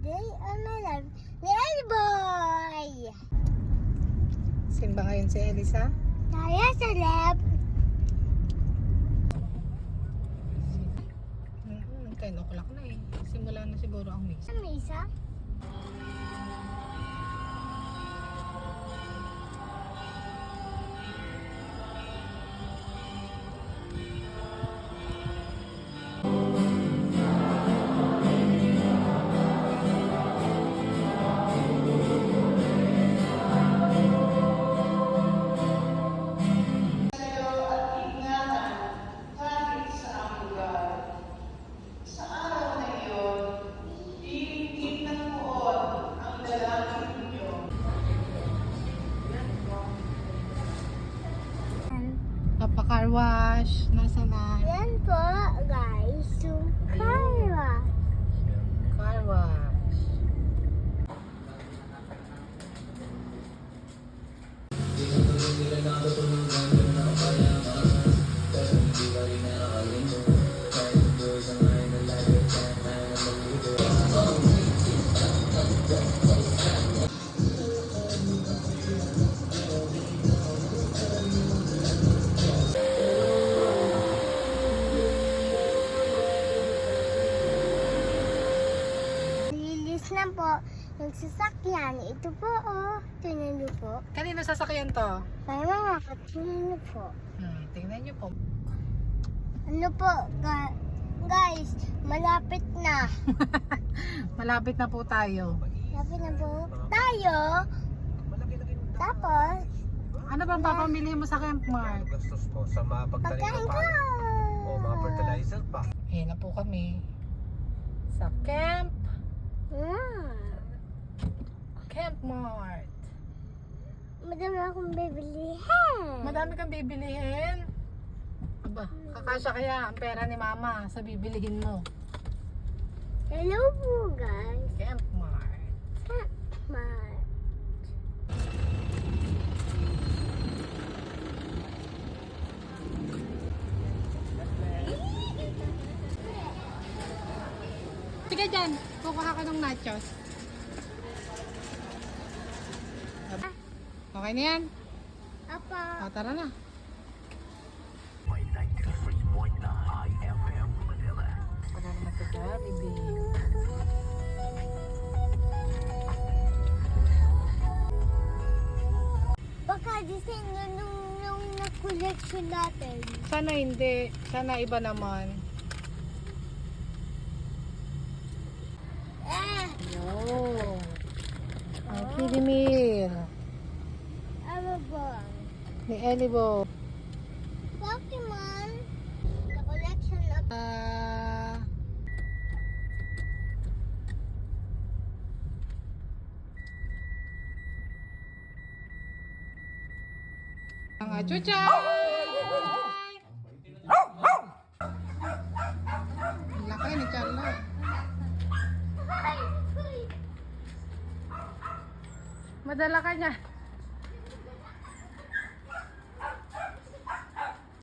Today on my life, Little Boy! Simba ngayon si Elisa? Tayo sa lab. 10 o'clock na eh. Simula na siguro ang misa. Sa misa? Car wash. Nasa na? Yan po, guys, yung car wash. Car wash. Lilis na po yung sasakyan. Ito po, oh. Tingnan niyo po. Kanino sasakyan to? May mga tingnan niyo po. Tingnan nyo po. Ano po, guys, malapit na. Malapit na po tayo. Malapit na po tayo. Tapos, Ano bang papamili mo sa Camp Mart? Gastos mo sa mga pagtanim pagkain ng ko. palo o mga fertilizer pa. Ayan na po kami. Sa Camp Mart. Madami akong bibilihin. Madami kang bibilihin. Aba, kakasya kaya ang pera ni Mama sa bibilihin mo. Hello po, guys. Camp Mart. Mat. Sige dyan, kukuha ka ng nachos. Okay na yan? Apa. O, tara na. May 93.9 IFM Manila. Tara na sa Jollibee. Baka design nyo nung na-collection natin. Sana hindi. Sana iba naman. Yo. Ang kiddie meal. Ano ba? Ni Elibo. Pokemon. Na-collection natin. Ang achucha! Ang laki ni Carla. Madala ka niya.